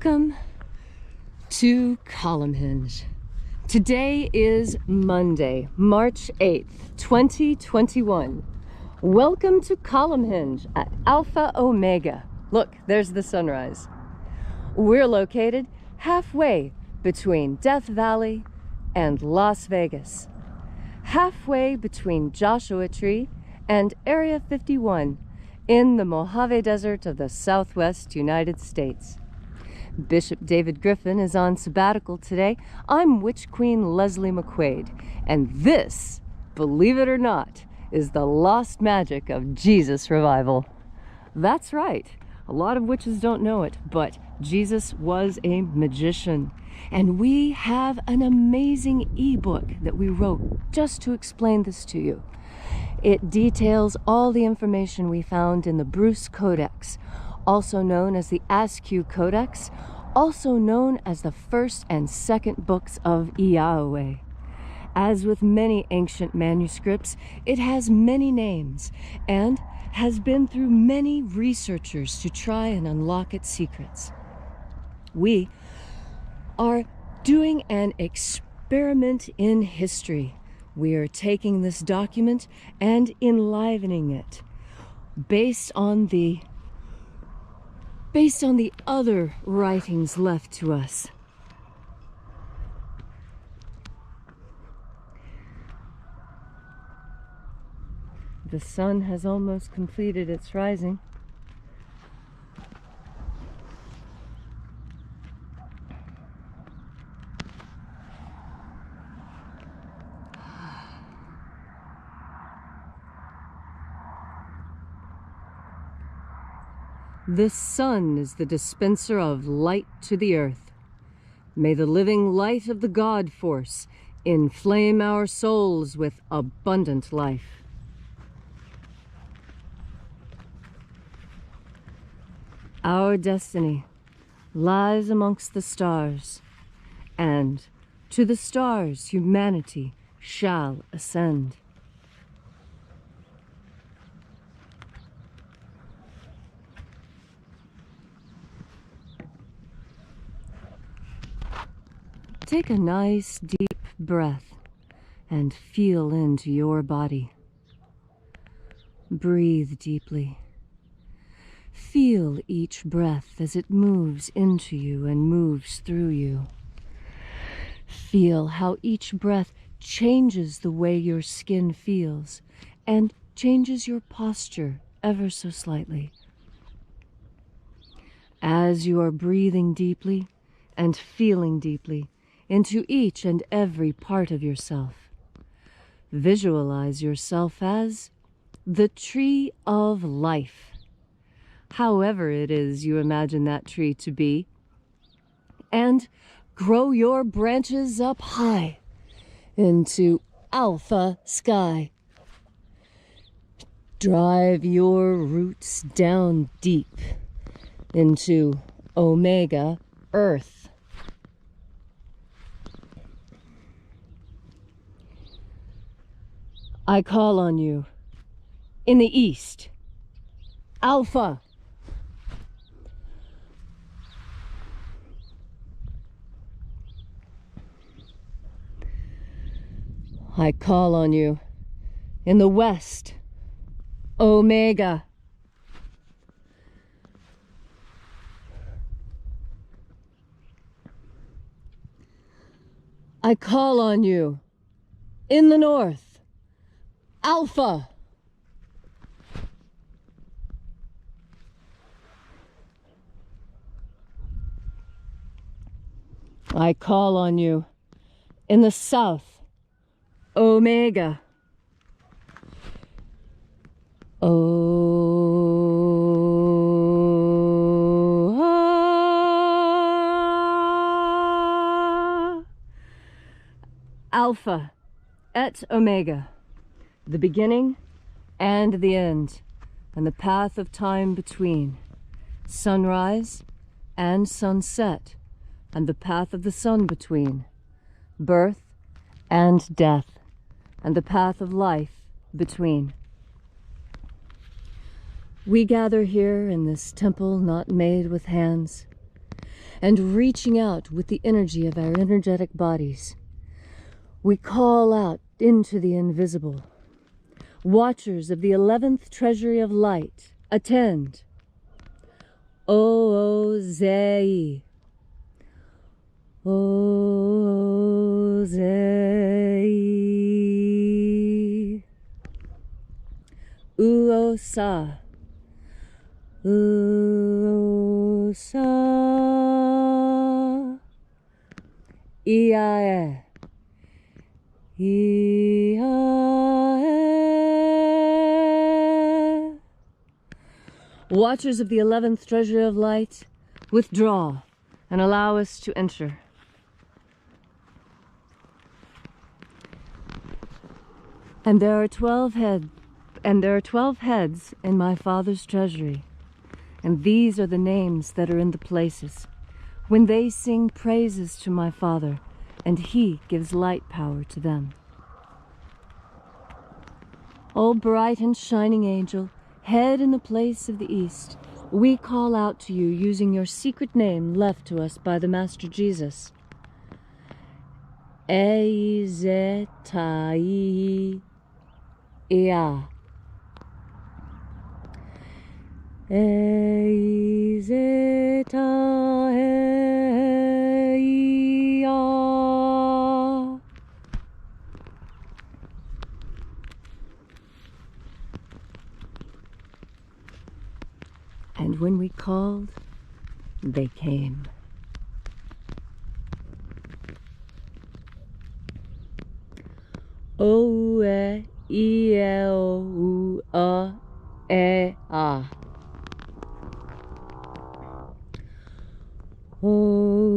Welcome to Column Hinge. Today is Monday, March 8th, 2021. Welcome to Column Hinge at Alpha Omega. Look, there's the sunrise. We're located halfway between Death Valley and Las Vegas. Halfway between Joshua Tree and Area 51 in the Mojave Desert of the Southwest United States. Bishop David Griffin is on sabbatical today. I'm Witch Queen Leslie McQuade, and this, believe it or not, is the lost magic of Jesus revival. That's right. A lot of witches don't know it, but Jesus was a magician. And we have an amazing ebook that we wrote just to explain this to you. It details all the information we found in the Bruce Codex, also known as the Askew Codex, also known as the first and second books of Yahweh. As with many ancient manuscripts, it has many names and has been through many researchers to try and unlock its secrets. We are doing an experiment in history. We are taking this document and enlivening it based on the other writings left to us. The sun has almost completed its rising. This sun is the dispenser of light to the earth. May the living light of the God force inflame our souls with abundant life. Our destiny lies amongst the stars, and to the stars humanity shall ascend. Take a nice deep breath and feel into your body. Breathe deeply. Feel each breath as it moves into you and moves through you. Feel how each breath changes the way your skin feels and changes your posture ever so slightly. As you are breathing deeply and feeling deeply into each and every part of yourself, visualize yourself as the tree of life. However it is you imagine that tree to be, and grow your branches up high into alpha sky. Drive your roots down deep into omega earth. I call on you in the east, Alpha. I call on you in the west, Omega. I call on you in the north, Alpha. I call on you in the south, Omega. Alpha et Omega, the beginning and the end, and the path of time between, sunrise and sunset, and the path of the sun between, birth and death, and the path of life between. We gather here in this temple not made with hands, and reaching out with the energy of our energetic bodies. We call out into the invisible. Watchers of the 11th Treasury of Light, attend. O-O-Zei. O-Zei. U-O-Sa. U-O-Sa. I-A-E. I-A-E. Watchers of the 11th Treasury of Light, withdraw and allow us to enter. And there are 12 heads in my Father's treasury, and these are the names that are in the places. When they sing praises to my Father, and he gives light power to them. O bright and shining angel, head in the place of the east, we call out to you using your secret name left to us by the Master Jesus. Eizetai. Ea. Eizetai. And when we called, they came. O-E. I-E-O-U-A-E-A. O-E-O-E-A.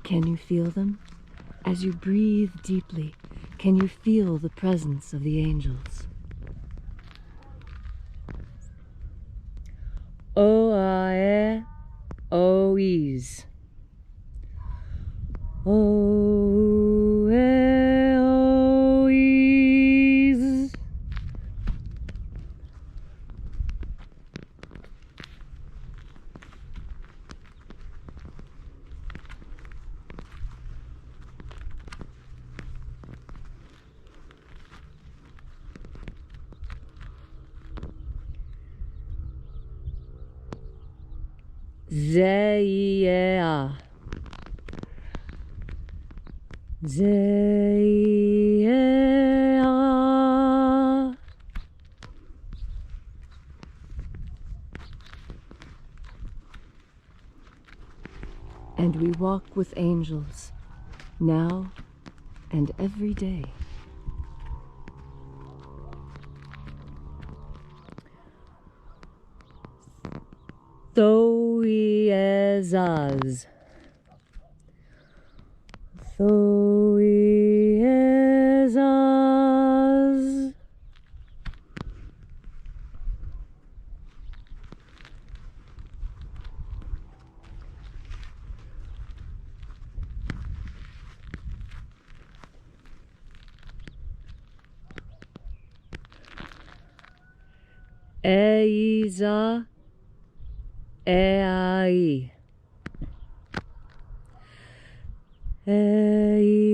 Can you feel them? As you breathe deeply, can you feel the presence of the angels? O-I-E-O-E's. O-E-O-E's. Zeia. Zeia. And we walk with angels, now and every day. Thoiezaz. Thoiezaz. Eiza. Ei. Eizai.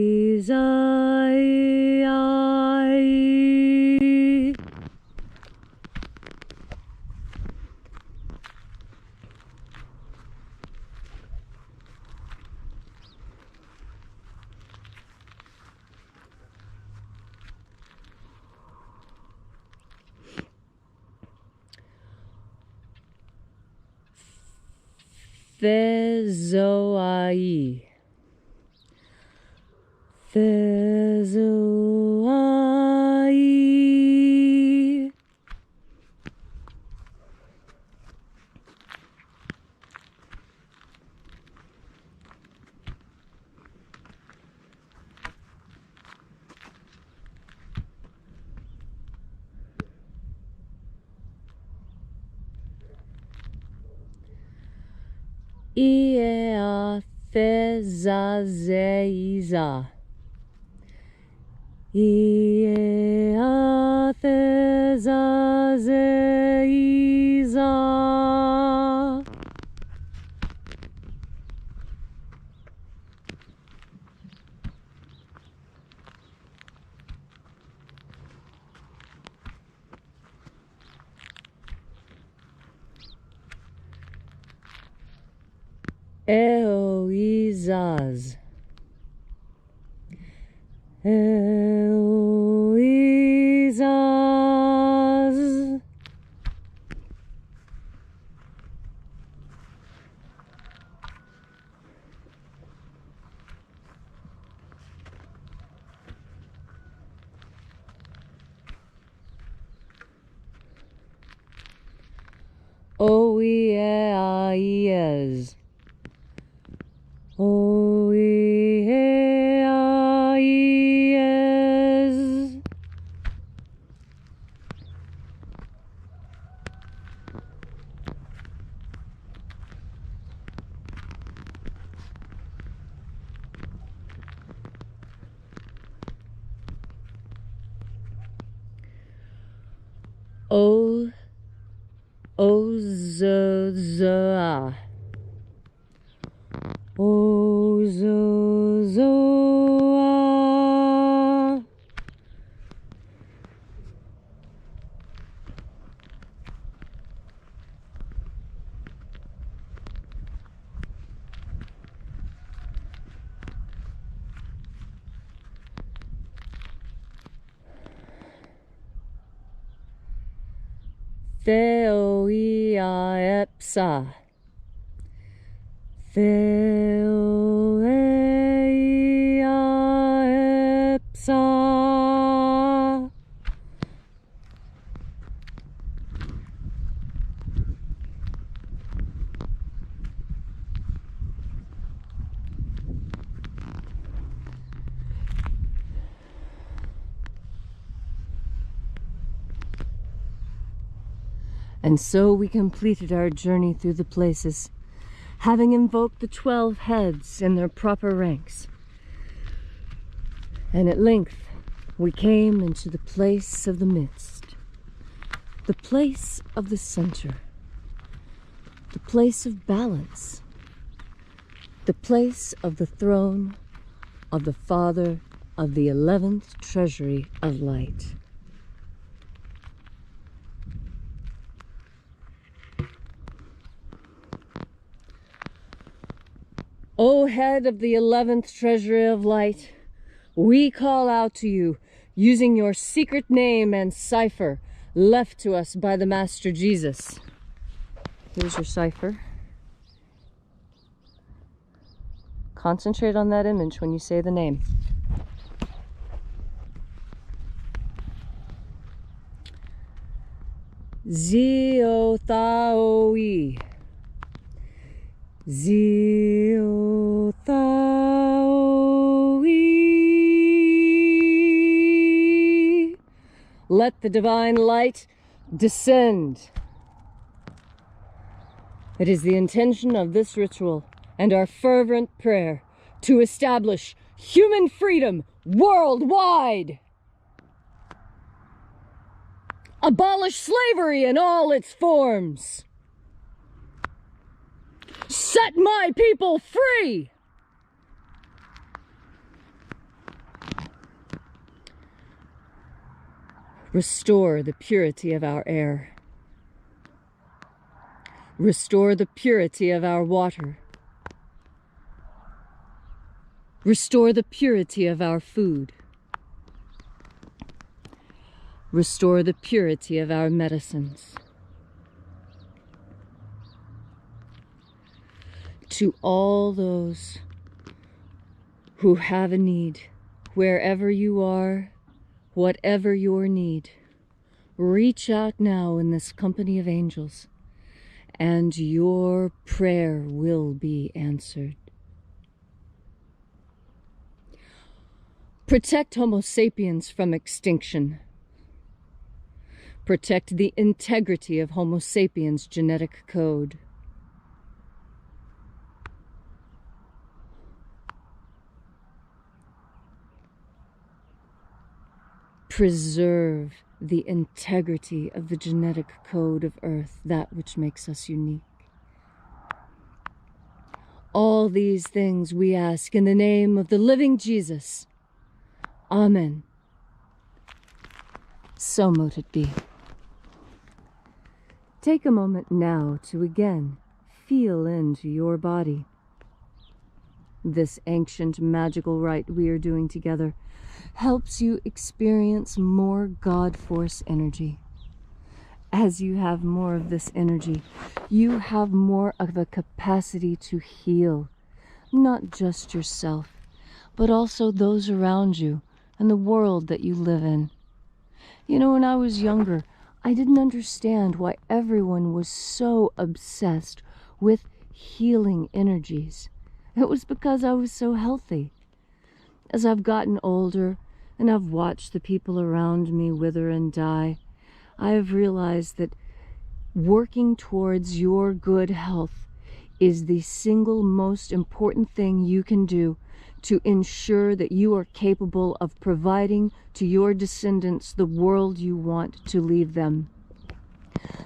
Fezoai. Fezoai. Iea Thezazeiza. Iea Thezazeiza. Eoizaz. Eoizaz. Oieaiez. Oieaiez. Ozozoa. Ozozoa. Theoia epsa. Theoia epsa. And so we completed our journey through the places, having invoked the 12 heads in their proper ranks. And at length we came into the place of the midst, the place of the center, the place of balance, the place of the throne of the Father of the 11th Treasury of Light. O head of the 11th Treasury of Light, we call out to you using your secret name and cipher left to us by the Master Jesus. Here's your cipher. Concentrate on that image when you say the name. Ziotaoi. Ziotaoi. Let the divine light descend. It is the intention of this ritual and our fervent prayer to establish human freedom worldwide. Abolish slavery in all its forms. Set my people free. Restore the purity of our air. Restore the purity of our water. Restore the purity of our food. Restore the purity of our medicines. To all those who have a need, wherever you are, whatever your need, reach out now in this company of angels, and your prayer will be answered. Protect Homo sapiens from extinction. Protect the integrity of Homo sapiens' genetic code. preserve the integrity of the genetic code of Earth, that which makes us unique. All these things we ask in the name of the living Jesus. Amen. So mote it be. Take a moment now to again feel into your body. This ancient magical rite we are doing together helps you experience more God Force energy. As you have more of this energy, you have more of a capacity to heal, not just yourself, but also those around you and the world that you live in. You know, when I was younger, I didn't understand why everyone was so obsessed with healing energies. It was because I was so healthy. As I've gotten older and I've watched the people around me wither and die, I have realized that working towards your good health is the single most important thing you can do to ensure that you are capable of providing to your descendants the world you want to leave them.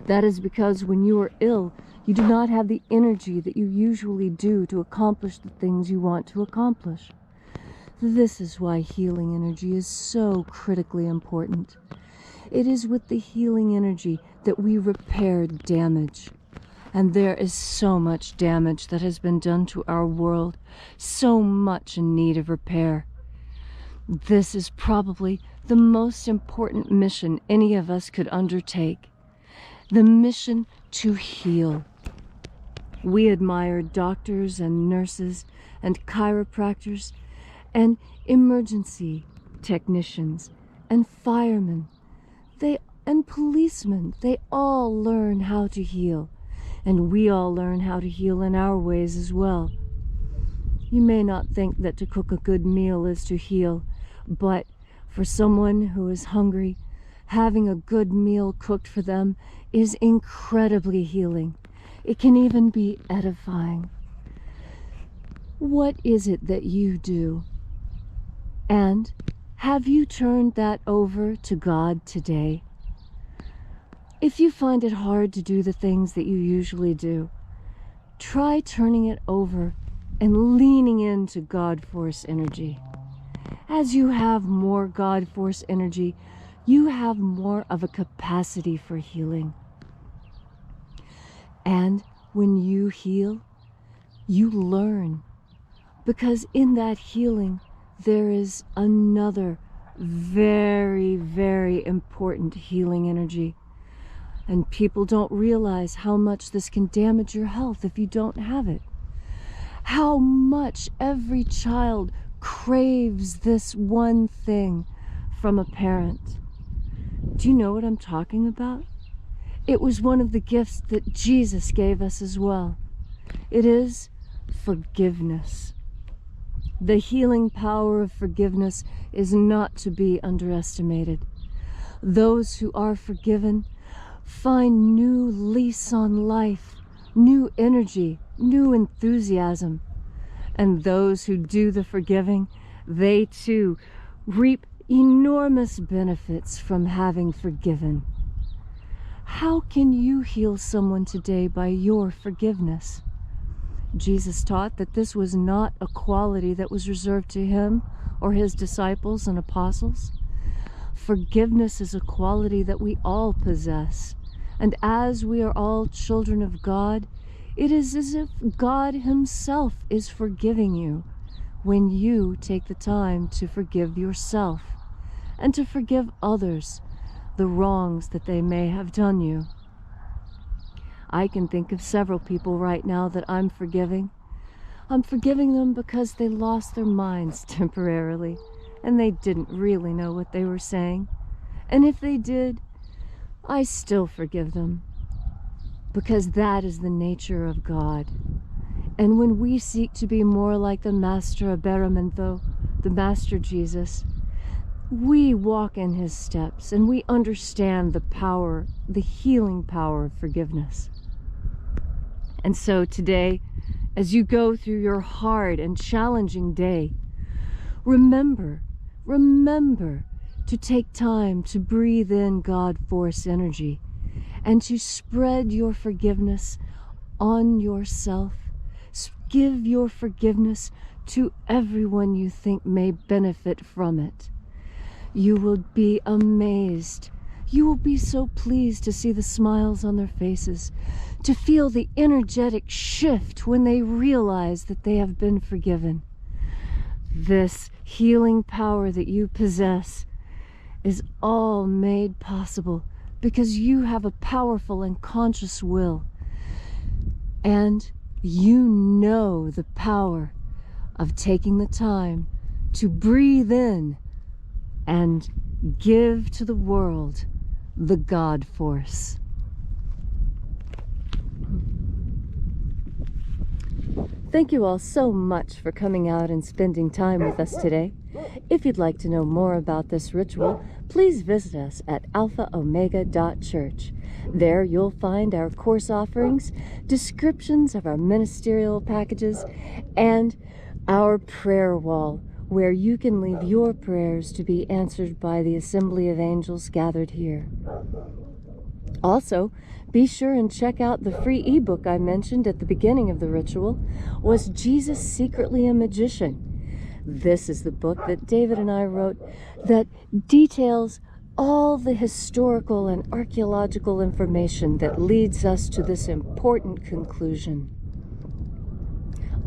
That is because when you are ill, you do not have the energy that you usually do to accomplish the things you want to accomplish. This is why healing energy is so critically important. It is with the healing energy that we repair damage. And there is so much damage that has been done to our world, so much in need of repair. This is probably the most important mission any of us could undertake. The mission to heal. We admire doctors and nurses and chiropractors and emergency technicians and firemen and policemen. They all learn how to heal, and we all learn how to heal in our ways as well. You may not think that to cook a good meal is to heal, but for someone who is hungry, having a good meal cooked for them is incredibly healing. It can even be edifying. What is it that you do? And have you turned that over to God today? If you find it hard to do the things that you usually do, try turning it over and leaning into God Force energy. As you have more God Force energy, you have more of a capacity for healing. And when you heal, you learn. Because in that healing, there is another very, very important healing energy. And people don't realize how much this can damage your health if you don't have it. How much every child craves this one thing from a parent. Do you know what I'm talking about? It was one of the gifts that Jesus gave us as well. It is forgiveness. The healing power of forgiveness is not to be underestimated. Those who are forgiven find new lease on life, new energy, new enthusiasm. And those who do the forgiving, they too reap enormous benefits from having forgiven. How can you heal someone today by your forgiveness? Jesus taught that this was not a quality that was reserved to him or his disciples and apostles. Forgiveness is a quality that we all possess. And as we are all children of God, it is as if God himself is forgiving you when you take the time to forgive yourself and to forgive others the wrongs that they may have done you. I can think of several people right now that I'm forgiving. I'm forgiving them because they lost their minds temporarily and they didn't really know what they were saying. And if they did, I still forgive them, because that is the nature of God. And when we seek to be more like the Master Aberamento, the Master Jesus, we walk in his steps and we understand the power, the healing power of forgiveness. And so today, as you go through your hard and challenging day, remember to take time to breathe in God Force energy and to spread your forgiveness on yourself. Give your forgiveness to everyone you think may benefit from it. You will be amazed. You will be so pleased to see the smiles on their faces, to feel the energetic shift when they realize that they have been forgiven. This healing power that you possess is all made possible because you have a powerful and conscious will. And you know the power of taking the time to breathe in and give to the world the God Force. Thank you all so much for coming out and spending time with us today. If you'd like to know more about this ritual, please visit us at alphaomega.church. There you'll find our course offerings, descriptions of our ministerial packages, and our prayer wall, where you can leave your prayers to be answered by the assembly of angels gathered here. Also, be sure and check out the free ebook I mentioned at the beginning of the ritual, Was Jesus Secretly a Magician? This is the book that David and I wrote that details all the historical and archaeological information that leads us to this important conclusion.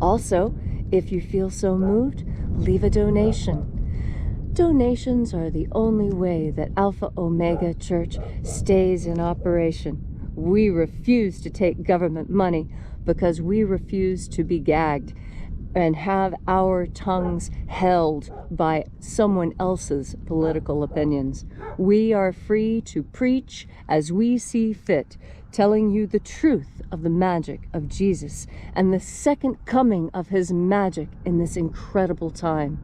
Also, if you feel so moved, leave a donation. Donations are the only way that Alpha Omega Church stays in operation. We refuse to take government money because we refuse to be gagged and have our tongues held by someone else's political opinions. We are free to preach as we see fit, telling you the truth of the magic of Jesus and the second coming of his magic in this incredible time.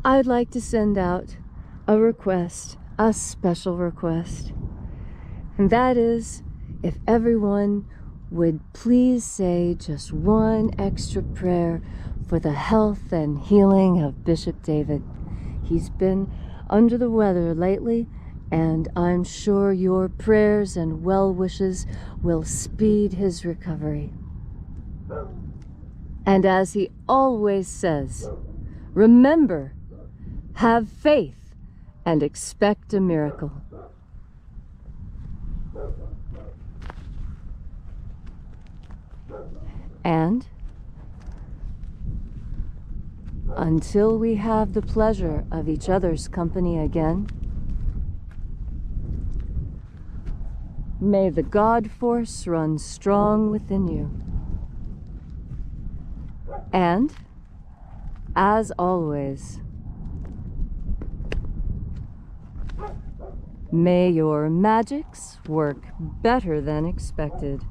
I'd like to send out a request, a special request, and that is if everyone would please say just one extra prayer for the health and healing of Bishop David. He's been under the weather lately, and I'm sure your prayers and well wishes will speed his recovery. And as he always says, remember, have faith and expect a miracle. And until we have the pleasure of each other's company again, may the God Force run strong within you. And, as always, may your magics work better than expected.